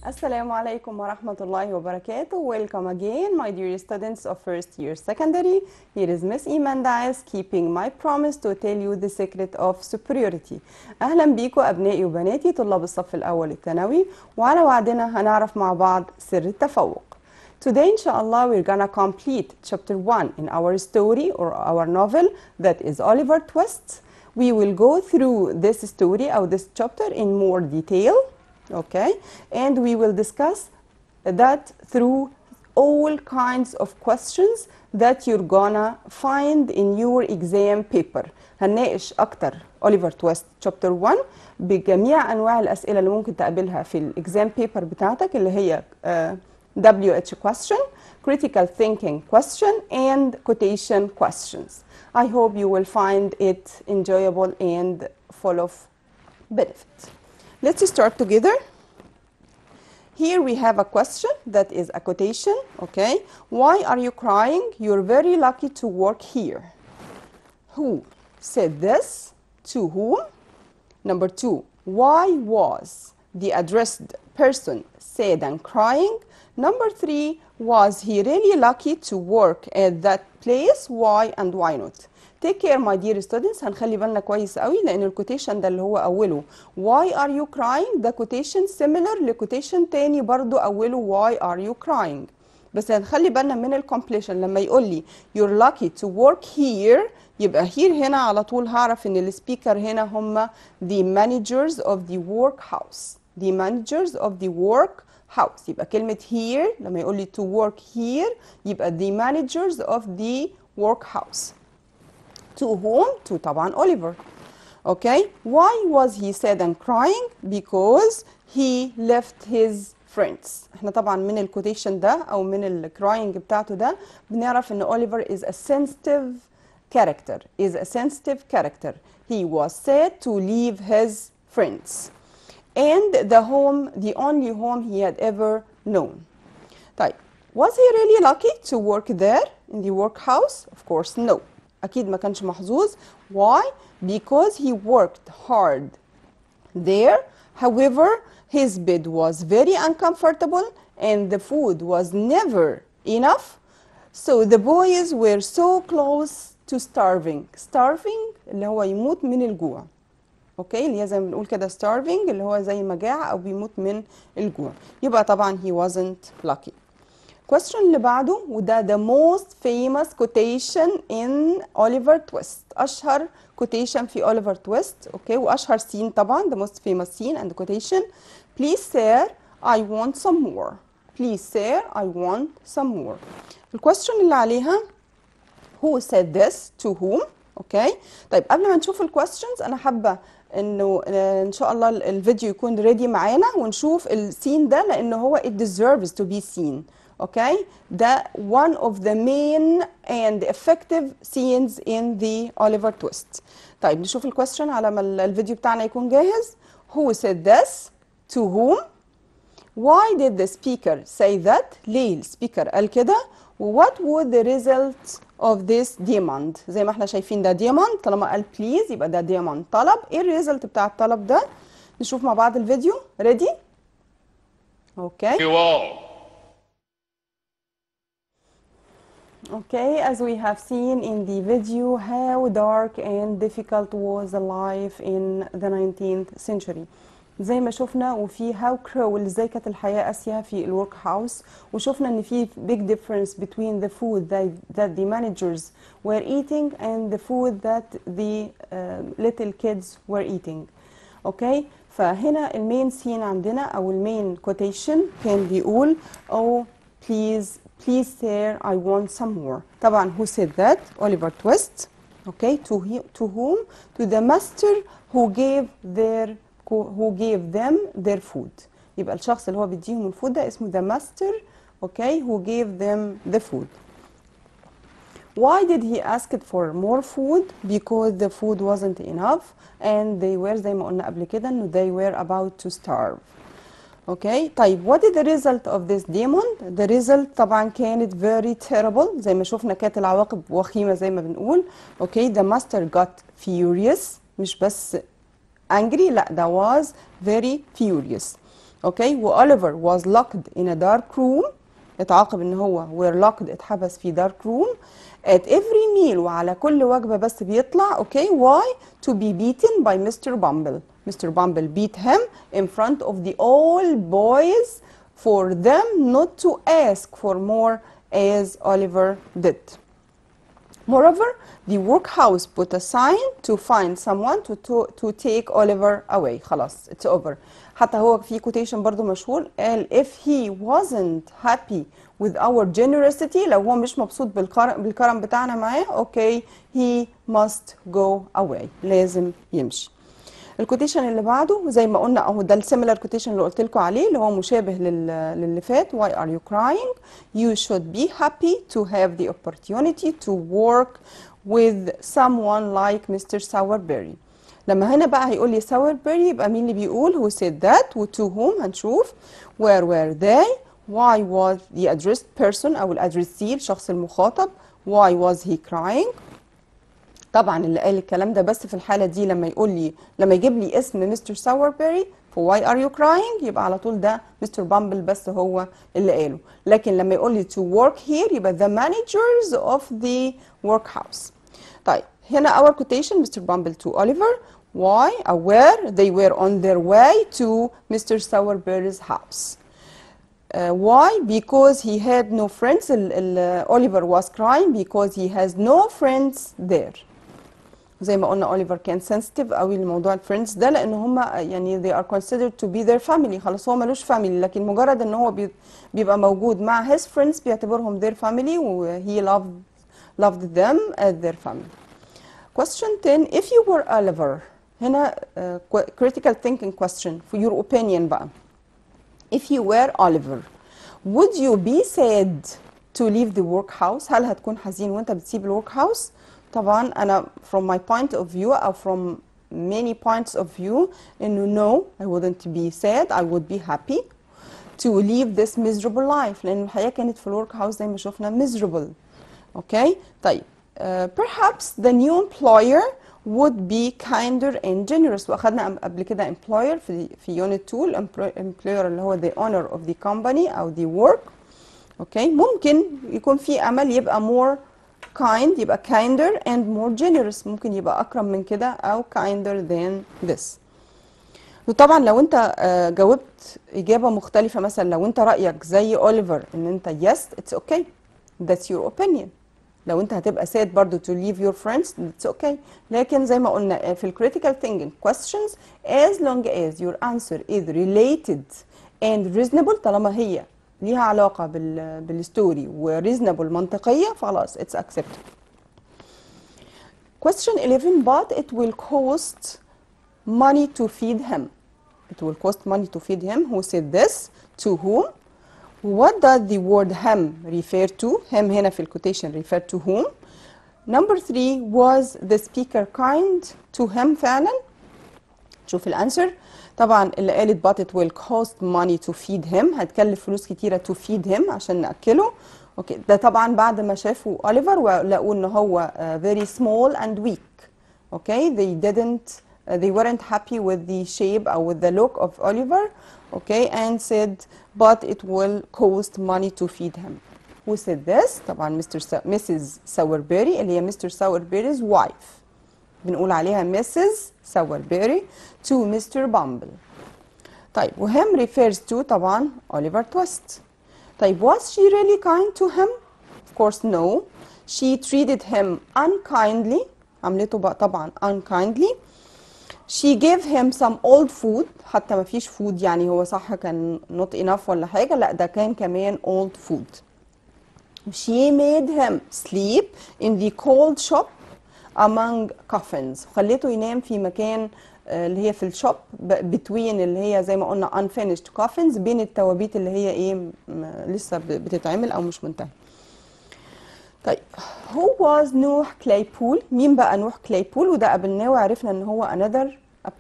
Assalamu alaikum wa rahmatullahi wa barakatuh. Welcome again, my dear students of first year secondary. Here is Miss Iman Da'as keeping my promise to tell you the secret of superiority. أهلا بيكم أبنائي وبناتي طلاب الصف الأول الثانوي، وعلى وعدنا هنعرف مع بعض سر التفوق. Today, inshallah, we're gonna complete chapter 1 in our story or our novel that is Oliver Twist. We will go through this story or this chapter in more detail. Okay, and we will discuss that through all kinds of questions that you're gonna find in your exam paper. هنناقش أكتر Oliver Twist chapter 1 بجميع أنواع الأسئلة اللي ممكن تقابلها في الإكزام paper بتاعتك اللي هي WH question, critical thinking question, and quotation questions. I hope you will find it enjoyable and full of benefit. Let's start together. Here we have a question that is a quotation, okay? Why are you crying? You're very lucky to work here. Who said this? To whom? Number 2, why was the addressed person sad and crying? Number 3, was he really lucky to work at that place? Why and why not? Take care my dear students. هنخلي بالنا كويس قوي لان الكوتيشن ده اللي هو اوله why are you crying ده كوتيشن similar لكوتيشن تاني برضو اوله why are you crying. بس هنخلي بالنا من الكومبليشن لما يقول لي you're lucky to work here يبقى here هنا على طول هعرف ان السبيكر هنا هم the managers of the workhouse. The managers of the workhouse. يبقى كلمة here لما يقول لي to work here يبقى the managers of the workhouse. To whom? To طبعا Oliver. Okay. Why was he sad and crying? Because he left his friends. احنا طبعا من الكوتيشن ده او من الكراينج بتاعته ده بنعرف ان Oliver is a sensitive character. Is a sensitive character. He was sad to leave his friends. And the only home he had ever known. طيب. Was he really lucky to work there in the workhouse? Of course no. أكيد ما كانش محظوظ. Why? Because he worked hard there. However, his bed was very uncomfortable and the food was never enough. So the boys were so close to starving. Starving اللي هو يموت من الجوع. اوكي اللي هي زي ما بنقول كده starving اللي هو زي مجاعة أو بيموت من الجوع. يبقى طبعا he wasn't lucky. question اللي بعده وده the most famous quotation in Oliver Twist. أشهر quotation في Oliver Twist. اوكي وأشهر scene طبعا the most famous scene and quotation. Please sir I want some more. Please sir I want some more. الquestion اللي عليها who said this to whom. اوكي طيب قبل ما نشوف الquestions أنا حابة انه ان شاء الله الفيديو يكون ريدي معانا ونشوف السين ده لانه هو it deserves to be seen. Okay, ده one of the main and effective scenes in the Oliver Twist. طيب نشوف الكويستشن على ما الفيديو بتاعنا يكون جاهز. Who said this? To whom? Why did the speaker say that? ليه السبيكر قال كده؟ What would the result of this demand؟ زي ما احنا شايفين ده demand طالما قال please يبقى ده demand طلب. ايه الريزلت بتاع الطلب ده؟ نشوف مع بعض الفيديو. Ready؟ Okay. You all. Okay, as we have seen in the video how dark and difficult was life in the 19th century. زي ما شفنا وفي how cruel ازاي كانت الحياة قاسية في الورك هاوس وشفنا ان في big difference between the food that the managers were eating and the food that the little kids were eating. Okay, فهنا المين سين عندنا او المين quotation كان بيقول oh please sir I want some more. طبعا who said that? Oliver Twist. Okay, to whom? To the master who gave them their food. يبقى الشخص اللي هو بيديهم الفود ده اسمه the master. Okay, who gave them the food. Why did he ask for more food? Because the food wasn't enough and they were زي ما قلنا قبل كده انه they were about to starve. اوكي طيب what is the result of this demand؟ the result طبعا كانت very terrible زي ما شفنا كانت العواقب وخيمة زي ما بنقول. اوكي the master got furious مش بس angry لا ده was very furious. اوكي، وأوليفر was locked in a dark room، اتعاقب ان هو were locked اتحبس في dark room at every meal، وعلى كل وجبة بس بيطلع. اوكي، why to be beaten by Mr. Bumble. Mr. Bumble beat him in front of the all boys for them not to ask for more as Oliver did. Moreover, the workhouse put a sign to find someone to take Oliver away. خلاص it's over. حتى هو في quotation برضو مشهور قال if he wasn't happy with our generosity، لو هو مش مبسوط بالكرم بتاعنا معاه، اوكي he must go away، لازم يمشي. الكوتيشن اللي بعده زي ما قلنا اهو، ده السيميلر كوتيشن اللي قلت لكم عليه اللي هو مشابه للي فات. why are you crying? you should be happy to have the opportunity to work with someone like Mr. Sowerberry. لما هنا بقى هيقول لي Sowerberry يبقى مين اللي بيقول؟ who said that و to whom هنشوف. where were they؟ why was the addressed person أو الأدريسي الشخص المخاطب؟ why was he crying؟ طبعا اللي قال الكلام ده بس في الحالة دي لما يقول لي، لما يجيب لي اسم مستر ساوربيري في why are you crying يبقى على طول ده مستر بامبل بس هو اللي قاله. لكن لما يقول لي to work here يبقى the managers of the workhouse. طيب هنا our quotation Mr. Bumble to Oliver why or where they were on their way to Mr. Sowerberry's house. Why? Because he had no friends. Oliver was crying because he has no friends there. زي ما قلنا اوليفر كان سنسيتيف قوي لموضوع الفريندز ده، لان هم يعني they are considered to be their family. خلاص هو ملوش family، لكن مجرد ان هو بيبقى موجود مع his friends بيعتبرهم their family و he loved them as their family. Question 10 if you were Oliver، هنا critical thinking question for your opinion بقى. if you were Oliver would you be sad to leave the workhouse؟ هل هتكون حزين وانت بتسيب الورك هاوس؟ طبعا انا from my point of view او from many points of view انه no I wouldn't be sad I would be happy to leave this miserable life، لان الحياة كانت في الورك هاوس زي ما شفنا miserable. اوكي طيب perhaps the new employer would be kinder and generous، واخدنا قبل كده employer في unit 2 employer اللي هو the owner of the company او the work. اوكي ممكن يكون في امل يبقى more kind يبقى kinder and more generous، ممكن يبقى أكرم من كده أو kinder than this. وطبعا لو أنت جاوبت إجابة مختلفة، مثلا لو أنت رأيك زي أوليفر إن أنت yes it's okay that's your opinion، لو أنت هتبقى sad برضو to leave your friends it's okay. لكن زي ما قلنا في critical thinking questions as long as your answer is related and reasonable، طالما هي ليها علاقة بالستوري وريزنبل منطقية فخلاص it's acceptable. Question 11 but it will cost money to feed him. It will cost money to feed him. Who said this? To whom? What does the word him refer to? him هنا في الquotation refer to whom? Number 3 was the speaker kind to him فعلا؟ شوف الانسر. طبعا اللي قالت but it will cost money to feed him هتكلف فلوس كتيرة to feed him عشان نأكله. اوكي ده طبعا بعد ما شافوا أوليفر ولقوا ان هو very small and weak. اوكي they weren't happy with the shape or with the look of Oliver. okay and said but it will cost money to feed him. Who said this? طبعا Mrs. Sowerberry اللي هي Mr. Sowerberry's wife. بنقول عليها Mrs. Sowerberry to Mr. Bumble. طيب وhim refers to طبعا Oliver Twist. طيب was she really kind to him? Of course no. She treated him unkindly. عملته بقى طبعا unkindly. She gave him some old food. حتى ما فيش food يعني هو صح كان not enough ولا حاجة، لا ده كان كمان old food. She made him sleep in the cold shop among coffins. خليته ينام في مكان اللي هي في الشوب between اللي هي زي ما قلنا unfinished coffins، بين التوابيت اللي هي ايه لسه بتتعمل او مش منتهيه. طيب who was نوح كلايبول؟ مين بقى نوح كلايبول؟ وده قابلناه وعرفنا ان هو another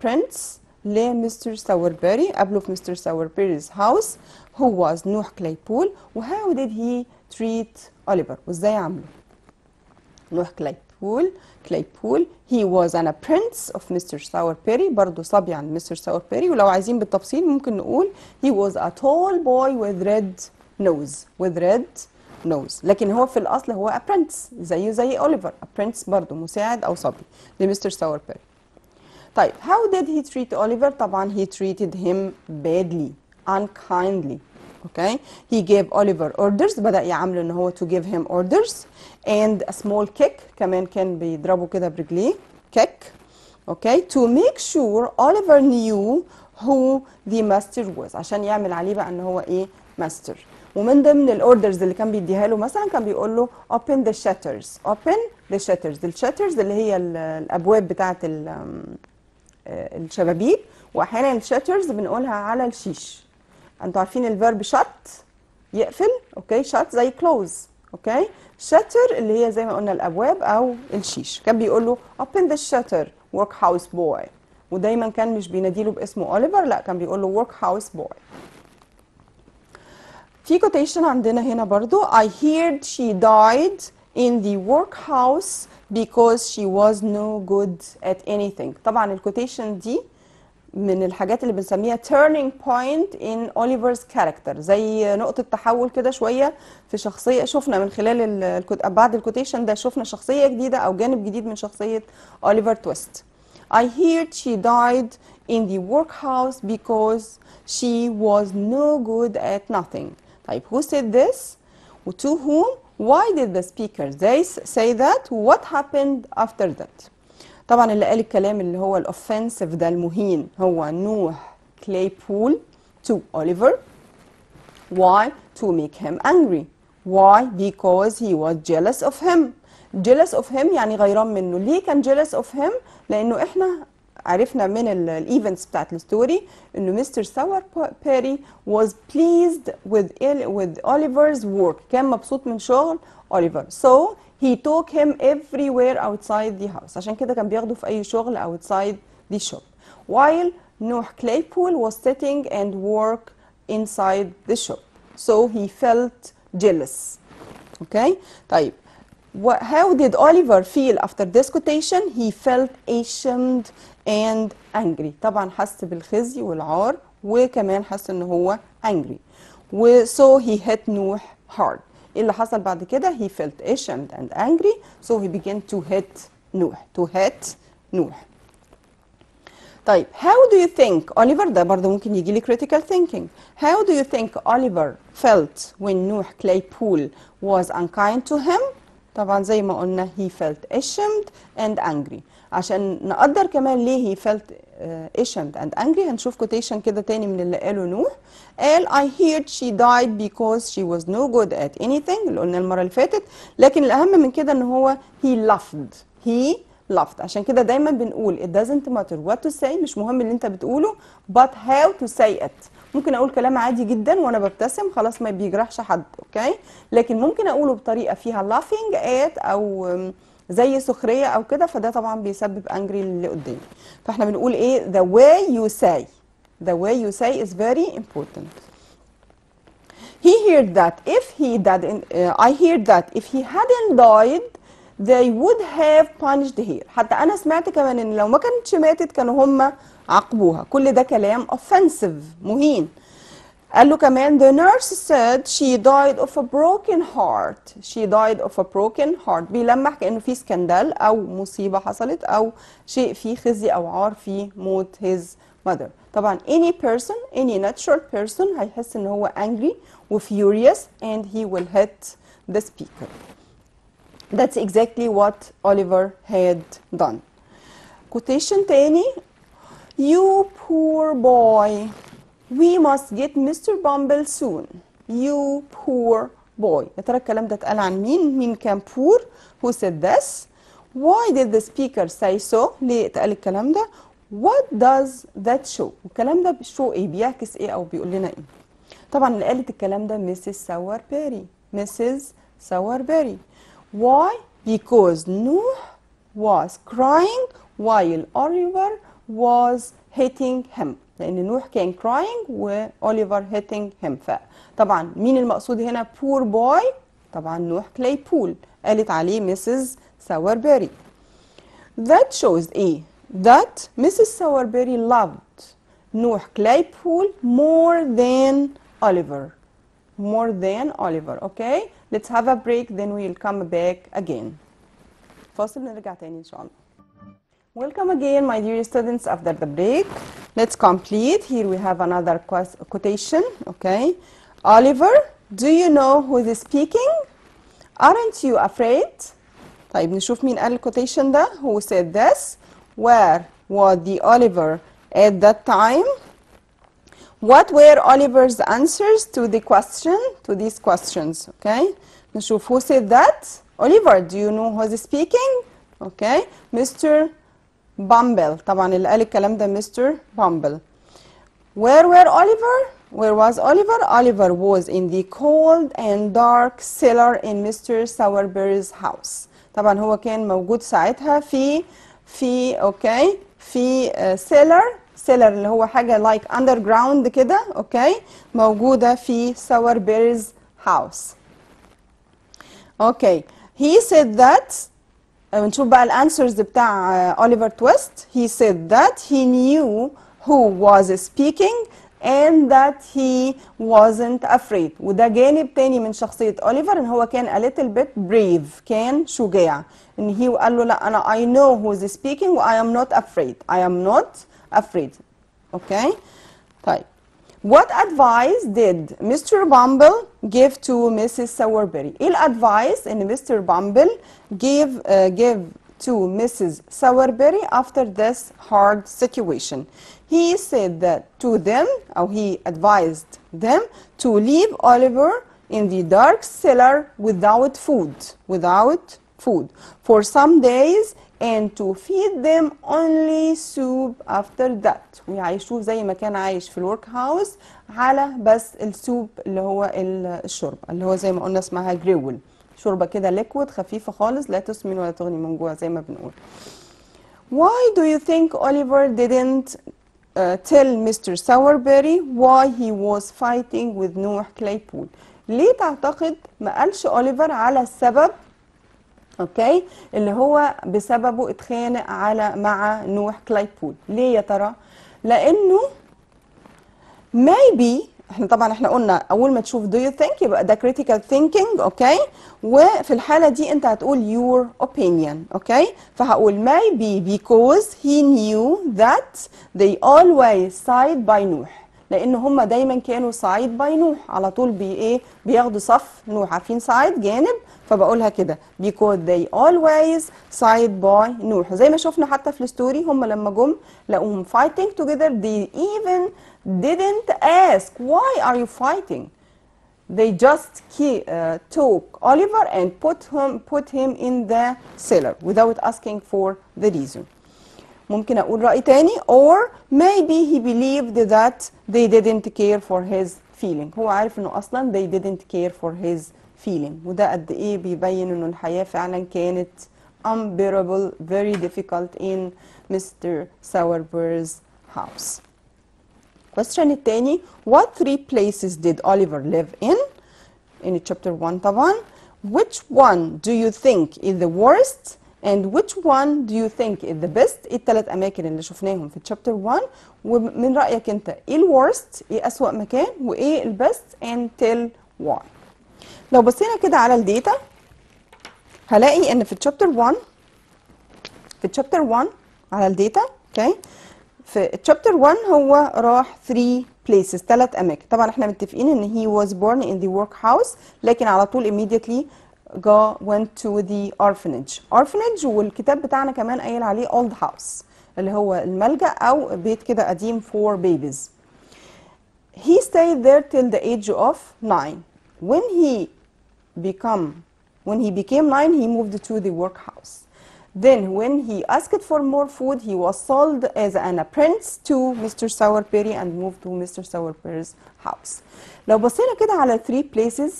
prince لمستر ساوربيري، قابله في مستر ساوربيري's house. who was نوح كلايبول و how did he treat Oliver؟ وازاي عمله نوح كلايبول؟ كليبول. he was an apprentice of Mr. Sowerberry، برضه صبي عند Mr. Sowerberry. ولو عايزين بالتفصيل ممكن نقول he was a tall boy with red nose. لكن هو في الأصل هو apprentice زي أوليفر. apprentice برضه مساعد أو صبي لمستر Sowerberry. طيب how did he treat Oliver؟ طبعا he treated him badly unkindly. Okay, he gave Oliver orders، بدأ يعامله ان هو to give him orders and a small kick، كمان كان بيضربه كده برجليه kick. Okay, to make sure Oliver knew who the master was، عشان يعمل عليه بقى ان هو ايه master. ومن ضمن الاوردرز اللي كان بيديها له مثلا كان بيقول له open the shutters. الشاترز اللي هي الابواب بتاعه الشبابيك، واحيانا الشاترز بنقولها على الشيش. انتوا عارفين الفيرب شت يقفل، اوكي، شت زي كلوز، اوكي. شاتر اللي هي زي ما قلنا الابواب او الشيش. كان بيقول له open the shutter work house boy، ودايما كان مش بيناديله باسمه اوليفر، لا كان بيقول له work house boy. في quotation عندنا هنا برضو I heard she died in the workhouse because she was no good at anything. طبعا الكوتيشن دي من الحاجات اللي بنسميها turning point in Oliver's character، زي نقطة تحول كده شوية في شخصية. شفنا من خلال بعد الكوتيشن ده شفنا شخصية جديدة أو جانب جديد من شخصية أوليفر تويست. I heard she died in the workhouse because she was no good at nothing. طيب who said this? To whom? Why did the speaker say that? What happened after that? طبعا اللي قال الكلام اللي هو الاوفنسيف ده المهين هو نوح كليبول to Oliver. Why? To make him angry. Why? Because he was jealous of him. Jealous of him يعني غيران منه. ليه كان jealous of him؟ لأنه إحنا عرفنا من الايفنتس بتاعت الستوري انه مستر ساوربيري was pleased with Oliver's work، كان مبسوط من شغل أوليفر. So he took him everywhere outside the house، عشان كده كان بياخده في أي شغل outside the shop. While نوح كليبول was sitting and work inside the shop. So he felt jealous. Okay؟ طيب how did Oliver feel after this quotation? He felt ashamed and angry. طبعا حس بالخزي والعار وكمان حس ان هو angry. So he hit نوح hard. ايه اللي حصل بعد كده؟ He felt ashamed and angry, so he began to hit نوح. طيب how do you think Oliver، ده برضه ممكن يجي لي critical thinking. How do you think Oliver felt when نوح كليبول was unkind to him؟ طبعا زي ما قلنا he felt ashamed and angry. عشان نقدر كمان ليه he felt ashamed and angry هنشوف quotation كده تاني من اللي قاله نوح. قال I heard she died because she was no good at anything، اللي قلنا المرة اللي فاتت. لكن الأهم من كده إن هو he laughed. عشان كده دايما بنقول it doesn't matter what to say، مش مهم اللي أنت بتقوله but how to say it. ممكن أقول كلام عادي جدا وأنا ببتسم خلاص ما بيجرحش حد، أوكي؟ لكن ممكن أقوله بطريقة فيها laughing at أو زي سخرية أو كده، فده طبعا بيسبب angry اللي قدامي. فاحنا بنقول إيه؟ the way you say is very important. I heard that if he hadn't died they would have punished her. حتى أنا سمعت كمان إن لو ما كانتش ماتت كانوا هم عاقبوها. كل ده كلام offensive مهين. قال له كمان the nurse said she died of a broken heart. بيلمح كأنه في سكندال أو مصيبة حصلت أو شيء فيه خزي أو عار في موت his mother. طبعا any natural person هيحس إن هو angry و furious and he will hit the speaker. That's exactly what Oliver had done. Quotation تاني. You poor boy. We must get Mr. Bumble soon. You poor boy. يا ترى الكلام ده اتقال عن مين؟ مين كان poor؟ Who said this? Why did the speaker say so؟ ليه اتقال الكلام ده؟ What does that show؟ الكلام ده show ايه؟ بيعكس ايه او بيقول لنا ايه؟ طبعا اللي قالت الكلام ده Mrs. Sowerberry. Why? Because Noah was crying while Oliver was hitting him. لأن نوح كان crying وأوليفر hitting him. فطبعا مين المقصود هنا؟ poor boy. طبعا نوح كليبول. قالت عليه Mrs. Sowerberry. That shows A. That Mrs. Sowerberry loved Nuh Claypool more than Oliver. More than Oliver. Okay? Let's have a break, then we'll come back again. فاصل نرجع تاني إن شاء الله. Welcome again, my dear students, after the break. Let's complete. Here we have another quotation. Okay. Oliver, do you know who is speaking? Aren't you afraid? طيب نشوف مين قال الquotation ده. Who said this? Where was the Oliver at that time? What were Oliver's answers to the question, to these questions? Okay. نشوف who said that. Oliver, do you know who is speaking? Okay. Mr. Bumble. طبعا اللي قال الكلام ده Mr. Bumble. Where were Oliver? Where was Oliver? Oliver was in the cold and dark cellar in Mr. Sowerberry's house. طبعا هو كان موجود ساعتها في cellar اللي هو حاجة like underground كده. اوكي. موجودة في Sowerberry's house. اوكي. He said that نشوف بقى الانسرز بتاع اوليفر تويست. He said that he knew who was speaking and that he wasn't afraid. وده جانب تاني من شخصية اوليفر، ان هو كان a little bit brave، كان شجاع، ان هي قال له لا انا I know who is speaking و I am not afraid. I am not afraid. اوكي. طيب what advice did Mr. Bumble give to Mrs. Sowerberry? ايه الادفايس ان Mr. Bumble give to Mrs. Sowerberry after this hard situation? He said that to them, or he advised them to leave Oliver in the dark cellar without food for some days and to feed them only soup after that. ويعيشوه زي ما كان عايش في الورك هاوس على بس السوب اللي هو الشوربه اللي هو زي ما قلنا اسمها جريول، شوربه كده ليكويد خفيفه خالص لا تسمن ولا تغني من جوع زي ما بنقول. Why do you think Oliver didn't tell Mr. Sowerberry why he was fighting with Nuh Claypool? ليه تعتقد ما قالش أوليفر على السبب اوكي اللي هو بسببه اتخانق مع نوح كلايبول؟ ليه يا ترى؟ لانه maybe احنا قلنا اول ما تشوف do you think يبقى ده critical thinking. اوكي. وفي الحاله دي انت هتقول your opinion. اوكي. فهقول maybe because he knew that they always side by نوح، لان هم دايما كانوا side by نوح، على طول بياخدوا صف نوح، عارفين side جانب، فبقولها كده because they always side by نوح. زي ما شفنا حتى في الستوري هم لما جم لقوهم fighting together they even didn't ask why are you fighting. They just took Oliver and put him in the cellar without asking for the reason. ممكن أقول رأي تاني or maybe he believed that they didn't care for his feeling. هو عارف إنه أصلا they didn't care for his feeling، وده قد إيه بيبين إنه الحياة فعلا كانت unbearable very difficult in Mr. Sowerberry's house. Question التاني what three places did Oliver live in chapter 1 طبعا. Which one do you think is the worst and which one do you think is the best؟ ايه الثلاث اماكن اللي شفناهم في chapter 1 ومن رايك انت ايه الورست، ايه اسوأ مكان، وايه البست and tell why. لو بصينا كده على الداتا هلاقي ان في chapter 1 على الداتا اوكي في chapter 1 هو راح 3 places 3 اماكن. طبعا احنا متفقين ان he was born in the workhouse، لكن على طول immediately went to the orphanage والكتاب بتاعنا كمان قايل عليه old house اللي هو الملجأ او بيت كده قديم for babies. He stayed there till the age of 9. When he became 9 he moved to the workhouse. Then when he asked for more food he was sold as an apprentice to Mr. Sowerberry and moved to Mr. Sowerberry's house. لو بصينا كده على 3 places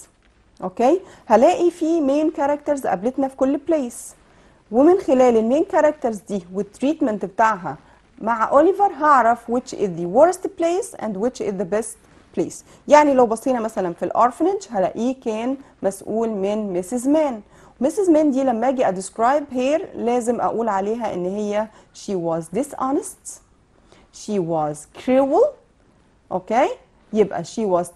اوكي هلاقي في مين كاركترز قابلتنا في كل بليس، ومن خلال المين كاركترز دي والتريتمنت بتاعها مع اوليفر هعرف which is the worst place and which is the best place. يعني لو بصينا مثلا في الارفنج هلاقيه كان مسؤول من ميسيس مان، Mrs. Man دي لما اجي describe her لازم اقول عليها ان هي she was dishonest, she was cruel. اوكي يبقى she was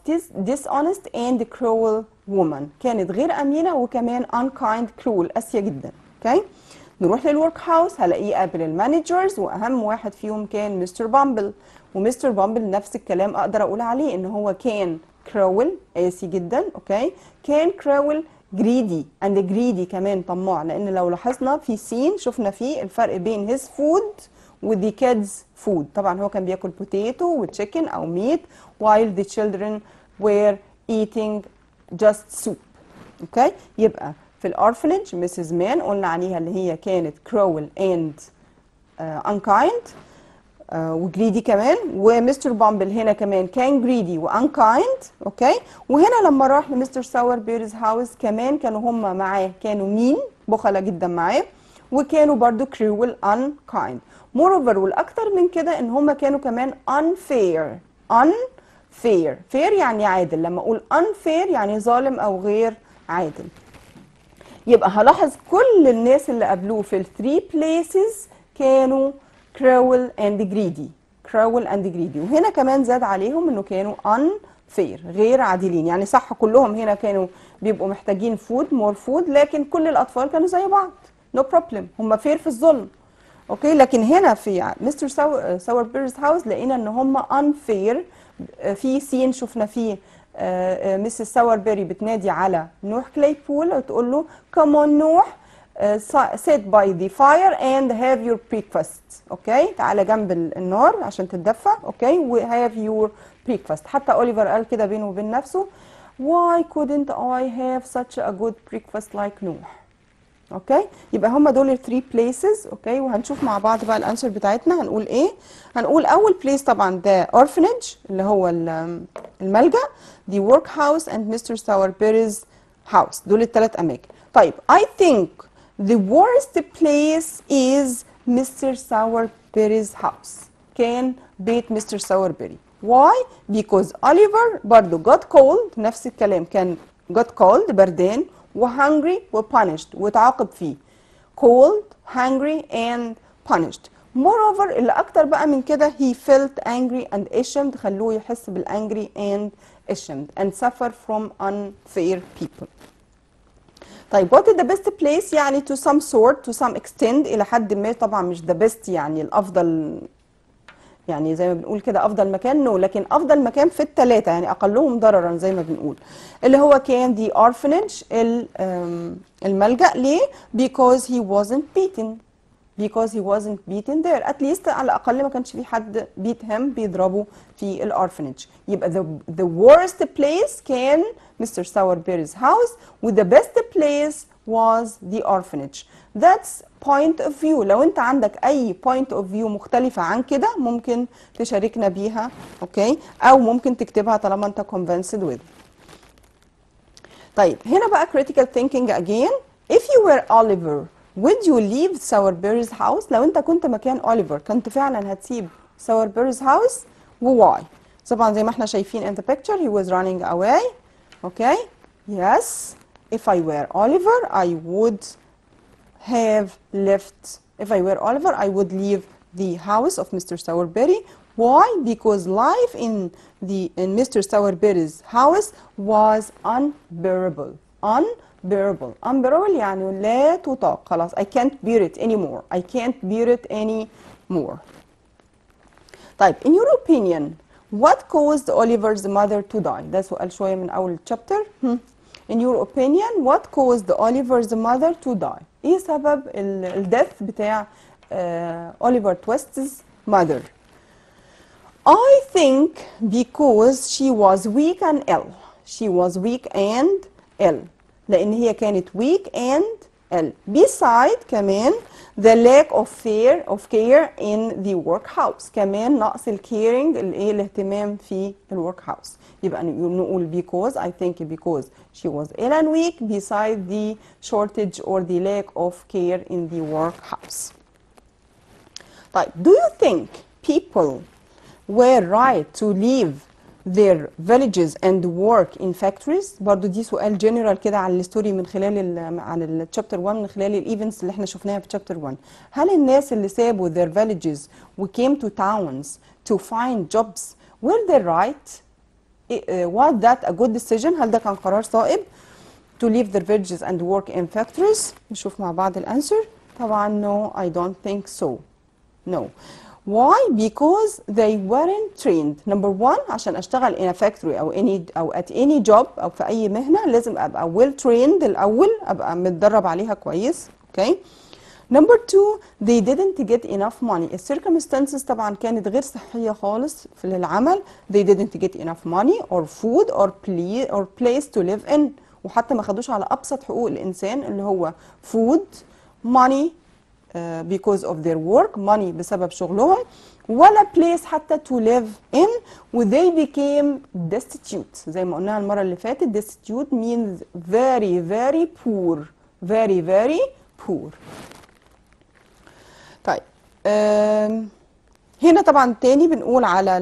dishonest and cruel woman. كانت غير امينه وكمان unkind cruel قاسيه جدا. اوكي نروح للورك هاوس هلاقيه قابل المانجرز واهم واحد فيهم كان مستر بامبل. ومستر بامبل نفس الكلام اقدر اقول عليه ان هو كان كرول قاسي جدا. اوكي كان كرول جريدي اند جريدي كمان طماع لان لو لاحظنا في سين شفنا فيه الفرق بين his food with the kids food. طبعا هو كان بياكل بوتيتو وتشيكن او ميت while the children were eating just soup. اوكي يبقى في الارفنج مسز مان قلنا عليها اللي هي كانت كرول اند unkind وجريدي كمان. ومستر بامبل هنا كمان كان جريدي وانكايند. اوكي وهنا لما راح لمستر ساور بيرز هاوس كمان كانوا هم معاه كانوا مين بخلة جدا معاه وكانوا برضو كرول unkind. moreover والاكتر من كده ان هم كانوا كمان unfair. fair يعني عادل. لما اقول unfair يعني ظالم او غير عادل. يبقى هلاحظ كل الناس اللي قابلوه في الثري بليسز كانوا cruel and greedy. وهنا كمان زاد عليهم انه كانوا unfair غير عادلين. يعني صح كلهم هنا كانوا بيبقوا محتاجين more food لكن كل الاطفال كانوا زي بعض no problem. هم fair في الظلم. اوكي لكن هنا في مستر ساور بيرز هاوس لقينا ان هم unfair. في سين شفنا فيه مسز ساور بيري بتنادي على نوح كليبول وتقول له come on نوح sit by the fire and have your breakfast. اوكي تعالى جنب النار عشان تتدفى. اوكي و have your breakfast. حتى اوليفر قال كده بينه وبين نفسه why couldn't I have such a good breakfast like نوح. اوكي يبقى هم دول الثري بليسز. اوكي وهنشوف مع بعض بقى الانسر بتاعتنا هنقول ايه. هنقول اول بليس طبعا ده orphanage اللي هو الملجأ the work house and Mr. Sowerberry's house. دول الثلاث اماكن. طيب I think the worst place is Mr. Sowerberry's house. كان بيت مستر ساوربيري. Why? Because Oliver برضو got cold نفس الكلام كان got cold بردان وhungry وpunished وتعاقب فيه. cold, hungry and punished. moreover اللي اكتر بقى من كده he felt angry and ashamed. خلوه يحس بالangry and ashamed and suffer from unfair people. طيب what is the best place يعني to some sort to some extent الى حد ما. طبعا مش the best يعني الافضل يعني زي ما بنقول كده افضل مكان نو لكن افضل مكان في الثلاثه يعني اقلهم ضررا زي ما بنقول اللي هو كان the orphanage الملجأ. ليه؟ because he wasn't beaten there. at least على الاقل ما كانش في حد beat him بيضربه في الorphanage. يبقى the worst place كان Mr. Sowerberry's house و the best place was the orphanage. That's point of view. لو انت عندك اي point of view مختلفة عن كده ممكن تشاركنا بيها. اوكي او ممكن تكتبها طالما انت convinced with. طيب هنا بقى critical thinking again. if you were Oliver would you leave Sowerberry's house. لو انت كنت مكان Oliver كنت فعلا هتسيب Sowerberry's house و why. طبعا زي ما احنا شايفين in the picture he was running away. okay yes if I were Oliver I would have left. if I were Oliver I would leave the house of Mr. Sowerberry. why? because life in Mr. Sowerberry's house was unbearable. unbearable يعني لا تطاق. خلاص I can't bear it anymore. طيب in your opinion what caused Oliver's mother to die. ده سؤال شوية من أول chapter. in your opinion what caused Oliver's mother to die. ايه سبب الدث بتاع Oliver Twist's mother. I think because she was weak and ill. لأن هي كانت weak and ill. beside كمان the lack of care in the workhouse. كمان نقص الcaring الاهتمام في الworkhouse. يبقى نقول because I think because she was ill and weak beside the shortage or the lack of care in the workhouse. طيب do you think people were right to leave their villages and work in factories. برضو دي سؤال جنرال كده على الستوري من خلال عن الشابتر 1 من خلال الايفنتس اللي احنا شفناها في شابتر 1. هل الناس اللي سابوا their villages و came to towns to find jobs were they right? Was that a good decision? هل ده كان قرار صائب to leave their villages and work in factories؟ نشوف مع بعض الانسر. طبعا no, I don't think so. No. Why? Because they weren't trained. Number one, عشان اشتغل in a factory او at any job او في اي مهنة لازم ابقى well trained الاول، ابقى متدرب عليها كويس. Okay. Number two, they didn't get enough money. الcircumstances طبعا كانت غير صحية خالص في العمل. They didn't get enough money or food or place to live in. وحتى ما خدوش على ابسط حقوق الانسان اللي هو food, money because of their work, money بسبب شغلهم، ولا place حتى to live in. و they became destitute. زي ما قلنا المرة اللي فاتت destitute means very very poor. very very poor. طيب هنا طبعا تاني بنقول على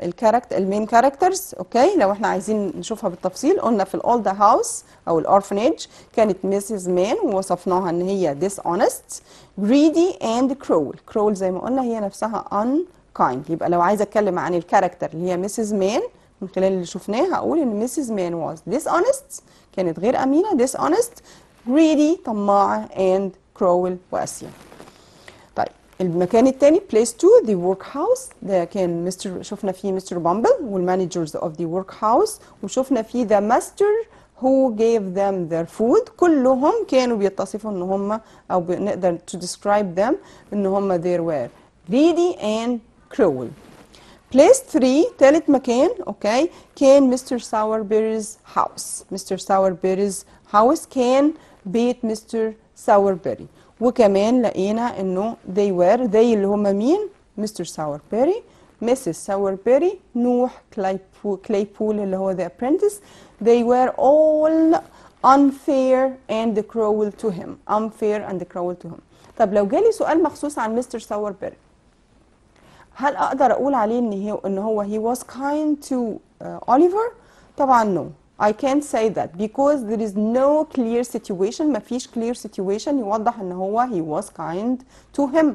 الكاركتر المين كاركترز. اوكي، لو احنا عايزين نشوفها بالتفصيل قلنا في الاولد هاوس او الارفنيج كانت ميسيس مان ووصفناها ان هي dishonest, greedy and cruel. cruel زي ما قلنا هي نفسها unkind. يبقى لو عايزه اتكلم عن الكاركتر اللي هي ميسيس مان من خلال اللي شفناه هقول ان ميسيس مان was dishonest كانت غير امينه dishonest, greedy طماعه and cruel وقاسيه. المكان الثاني place 2 the workhouse ده كان شفنا فيه مستر بامبل والمانجرز of the workhouse، وشفنا فيه the master who gave them their food. كلهم كانوا بيتصفوا ان هم او نقدر to describe them ان هم they were greedy and cruel. place 3 ثالث مكان اوكي كان مستر ساوربيري's house. مستر ساوربيري's house كان بيت مستر ساوربيري. وكمان لقينا انه they were they اللي هم مين؟ مستر ساوربيري، مسز ساوربيري، نوح كلايبول اللي هو the apprentice. they were all unfair and cruel to him. unfair and cruel to him. طب لو جالي سؤال مخصوص عن مستر ساوربيري هل اقدر اقول عليه ان هو he was kind to Oliver؟ طبعا no. I can't say that because there is no clear situation. مفيش clear situation يوضح ان هو he was kind to him.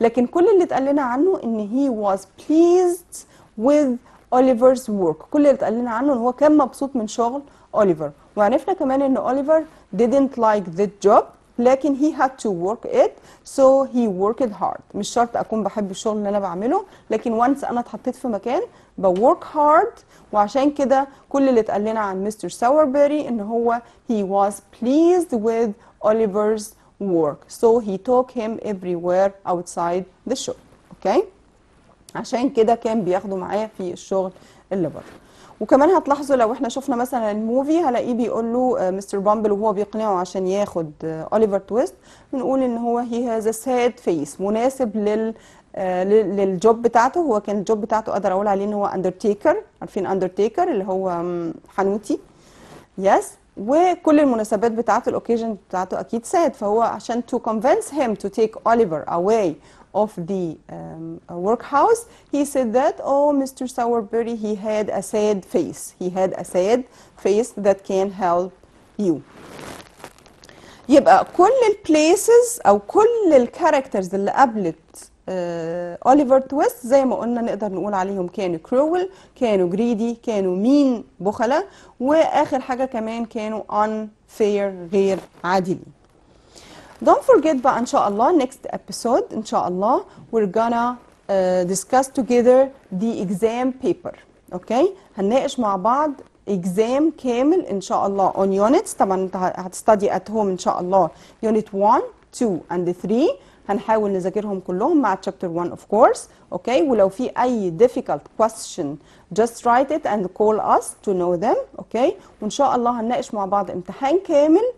لكن كل اللي اتقال لنا عنه ان he was pleased with Oliver's work. كل اللي اتقال لنا عنه ان هو كان مبسوط من شغل أوليفر. وعرفنا كمان ان أوليفر didn't like that job لكن he had to work it so he worked hard. مش شرط اكون بحب الشغل اللي انا بعمله لكن once انا اتحطيت في مكان بwork hard. وعشان كده كل اللي اتقال لنا عن مستر ساوربيري ان هو he was pleased with Oliver's work so he took him everywhere outside the shop. اوكي، عشان كده كان بياخده معاه في الشغل اللي بره. وكمان هتلاحظوا لو احنا شفنا مثلا الموفي هلاقيه بيقول له مستر بامبل وهو بيقنعه عشان ياخد اوليفر تويست بنقول ان هو he has a sad face مناسب للجوب بتاعته. هو كان الجوب بتاعته اقدر اقول عليه ان هو اندرتيكر. عارفين اندرتيكر اللي هو حنوتي؟ يس. وكل المناسبات بتاعته الاوكيجن بتاعته اكيد sad. فهو عشان to convince him to take Oliver away of the workhouse he said that oh Mr. Sowerberry he had a sad face. he had a sad face that can help you. يبقى كل البليسز او كل الكاركترز اللي قابلت اوليفر تويست زي ما قلنا نقدر نقول عليهم كانوا كرول، كانوا جريدي، كانوا مين بخلة، واخر حاجه كمان كانوا unfair غير عادلين. Don't forget بقى ان شاء الله next episode ان شاء الله we're gonna discuss together the exam paper. اوكي، هنناقش مع بعض exam كامل ان شاء الله on units. طبعا انت هتستدي at home ان شاء الله unit 1 2 and 3 هنحاول نذاكرهم كلهم مع chapter 1 of course. اوكي، ولو في اي difficult question just write it and call us to know them. اوكي، وان شاء الله هنناقش مع بعض امتحان كامل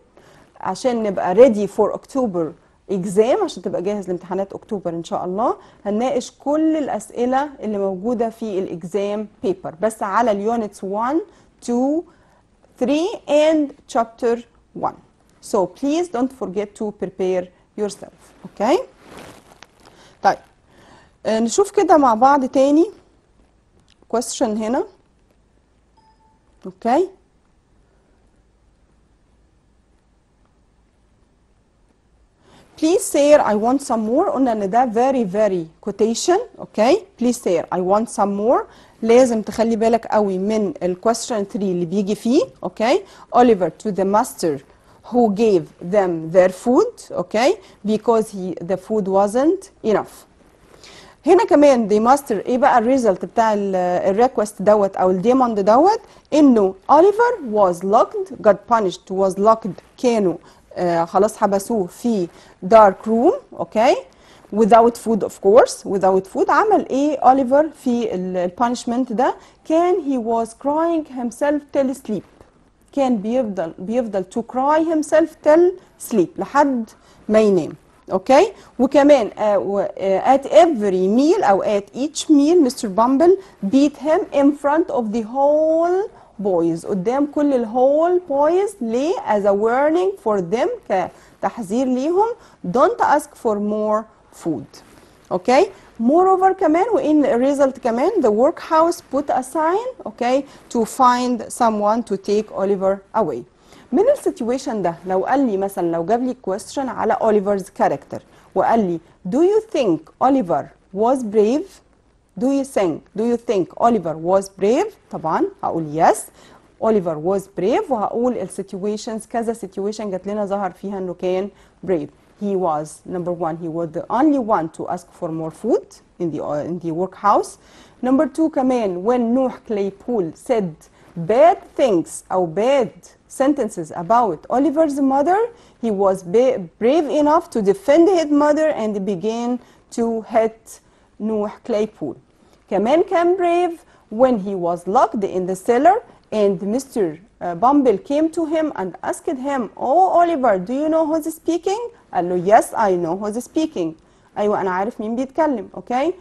عشان نبقى ready for October exam عشان تبقى جاهز لامتحانات اكتوبر ان شاء الله. هنناقش كل الاسئله اللي موجوده في الاكزام بيبر بس على اليونتس 1 2 3 and chapter 1. So please don't forget to prepare yourself. اوكي، طيب نشوف كده مع بعض تاني question هنا. اوكي. Please sir I want some more. قلنا ان ده very quotation. اوكي. Please sir I want some more. لازم تخلي بالك قوي من ال question 3 اللي بيجي فيه. اوكي. Oliver to the master who gave them their food. اوكي. Because the food wasn't enough. هنا كمان the master ايه بقى الريزلت بتاع الريكوست دوت او الديماند دوت؟ انه Oliver was locked, got punished, was locked. كانوا خلاص حبسوه في dark room. اوكي. without food of course. without food. عمل ايه اوليفر في البانشمنت ده؟ كان he was crying himself till sleep. كان بيفضل to cry himself till sleep لحد ما ينام. اوكي. وكمان at every meal او at each meal Mr. Bumble beat him in front of the whole boys. قدام كل الهول boys. ليه؟ as a warning for them. كتحذير ليهم. don't ask for more food. اوكي. moreover كمان وان الريزلت كمان the workhouse put a sign. اوكي. to find someone to take Oliver away. من السيتويشن ده لو قال لي مثلا لو جاب لي question على اوليفرز كاركتر وقال لي do you think Oliver was brave? do you think Oliver was brave؟ طبعا هقول yes Oliver was brave وهقول السيتويشنز كذا سيتويشن جات لنا ظهر فيها انه كان brave. He was number one he was the only one to ask for more food in the workhouse. Number two كمان when نوح كليبول said bad things أو bad sentences about Oliver's mother, he was brave enough to defend his mother and began to hit نوح كليبول. كمان كان brave when he was locked in the cellar and Mr. Bumble came to him and asked him, oh Oliver, do you know who's speaking? قال له yes I know who's speaking. أيوة أنا عارف مين بيتكلم. okay.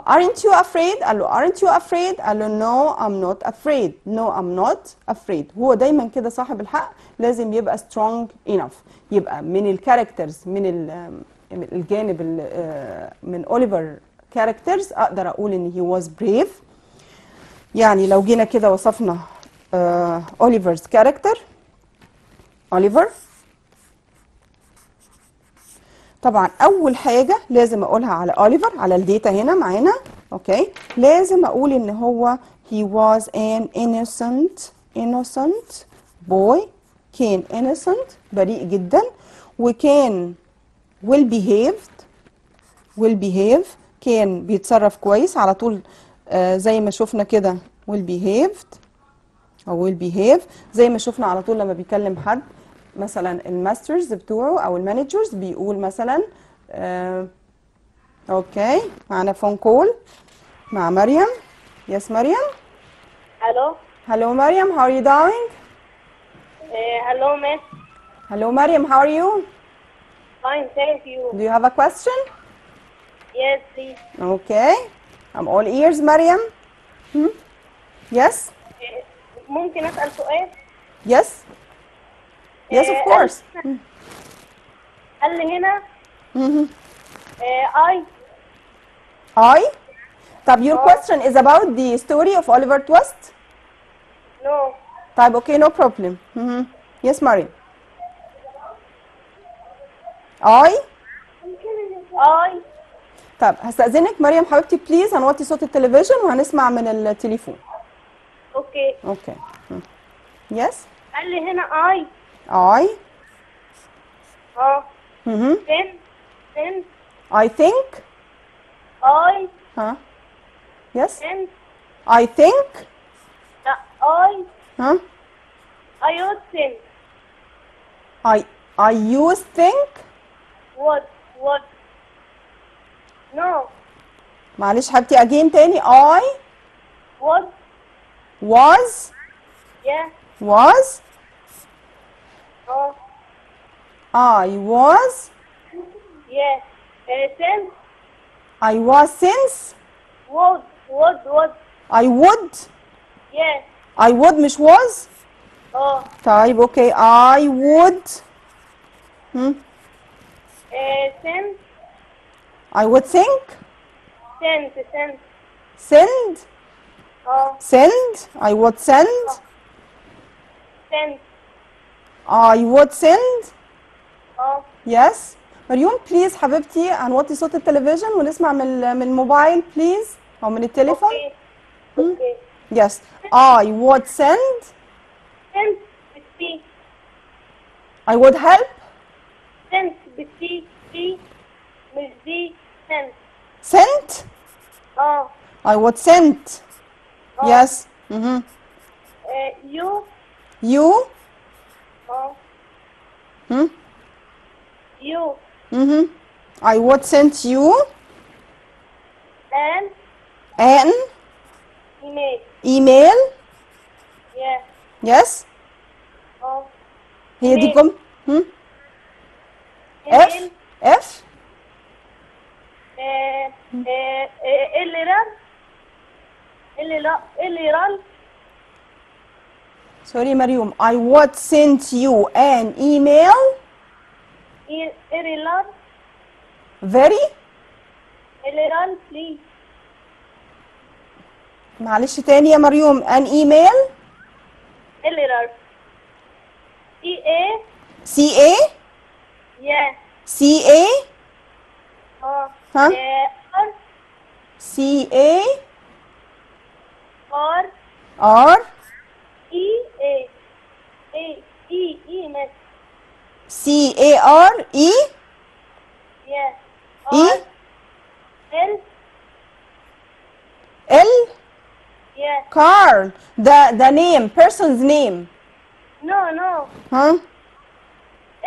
aren't you afraid؟ قال له aren't you afraid؟ قال له no I'm not afraid. no I'm not afraid. هو دايما كده صاحب الحق لازم يبقى strong enough. يبقى من الكاركترز من الجانب من أوليفر كاركترز أقدر أقول إن he was brave. يعني لو جينا كده وصفنا أوليفرز كاركتر أوليفر طبعا اول حاجه لازم اقولها على اوليفر على الداتا هنا معانا. اوكي. لازم اقول ان هو he was an innocent boy. كان innocent بريء جدا وكان well behaved كان بيتصرف كويس على طول. زي ما شفنا كده well behaved او will behave زي ما شفنا على طول لما بيكلم حد مثلا الماسترز بتوعه او المانجرز بيقول مثلا اوكي معانا فون كول مع مريم. يس مريم. Hello مريم how are you doing? hello miss. Hello Mariam, how are you? Fine, thank you. Do you have a question? Yes please. Okay, I'm all ears Mariam. Yes? ممكن أسأل سؤال؟ Yes? Yes of course. قال لي هنا I طب your question is about the story of Oliver Twist? no. طيب okay no problem. Yes Mariam. I طب هستأذنك مريم حبيبتي بليز هنوطي صوت التلفزيون وهنسمع من التليفون. اوكي. يس. قال لي هنا I I think yes I think لا I would think I use think what no معلش حبيبتي again تاني I was I was since I was since would I would I would مش was طيب اوكي I would since I would think send send I would send send I would send yes مريوم بليز حبيبتي هنوطي صوت التلفزيون ونسمع من الموبايل بليز او من التليفون. okay Yes I would send بالسي I would help send بالسي سي مش دي send sent I would send yes you you you I would send you an email yeah yes هي دي جملة F F اللي رن sorry مريوم I would send you an email very اللي رن please معلش تاني يا مريوم an email اللي رن C A yeah C A ها C A R R E miss C A R E yeah E L L yeah Carl the name person's name no ها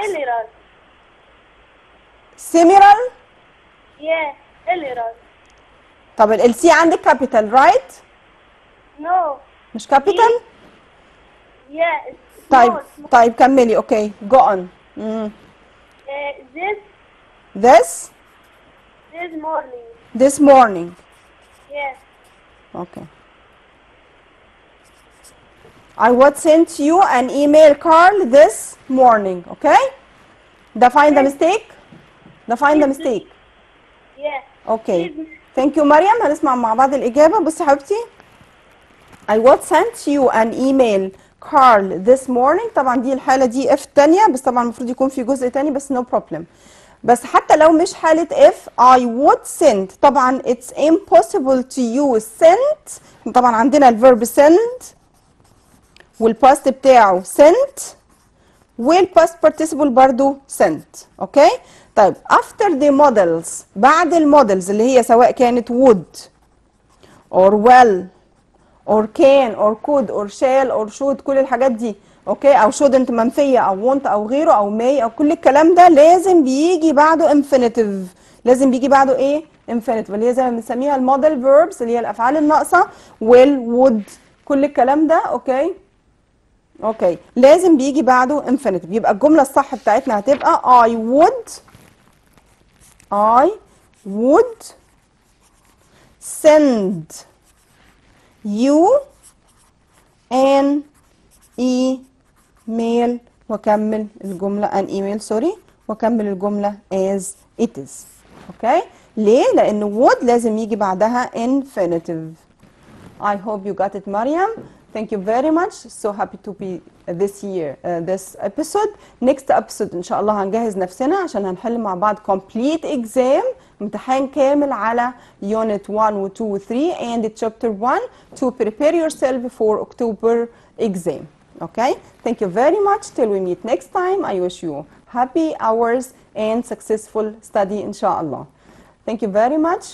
اللي رن similar yeah اللي رن طب ال C عندك capital right no مش capital yeah it's طيب small. طيب كملي اوكي go on this this morning this morning yeah okay I would send you an email Carl this morning okay define the mistake define the mistake yeah okay thank you مريم هنسمع مع بعض الإجابة. بصي يا حبيبتي I would send you an email Carl this morning طبعا دي الحالة دي F تانية بس طبعا المفروض يكون في جزء تاني بس no problem بس حتى لو مش حالة F I would send طبعا it's impossible to use send طبعا عندنا الverb send والpast بتاعه sent والpast participle برضو sent اوكي طيب after the models بعد المودلز اللي هي سواء كانت would or will or can or could or shall or should كل الحاجات دي اوكي او shouldn't منفيه او want او غيره او may او كل الكلام ده لازم بيجي بعده infinitive لازم بيجي بعده ايه infinitive اللي هي زي ما بنسميها الموديل verbs اللي هي الافعال الناقصه will would كل الكلام ده اوكي اوكي لازم بيجي بعده infinitive يبقى الجمله الصح بتاعتنا هتبقى I would send you an email واكمل الجمله an email سوري واكمل الجمله as it is اوكي ليه لان would لازم يجي بعدها infinitive. I hope you got it مريم. Thank you very much. So happy to be this year this episode. Next episode إن شاء الله هنجهز نفسنا عشان هنحل مع بعض complete exam امتحان كامل على unit 1 و 2 و 3 and chapter 1 to prepare yourself for October exam. Okay? Thank you very much. Till we meet next time. I wish you happy hours and successful study إن شاء الله. Thank you very much.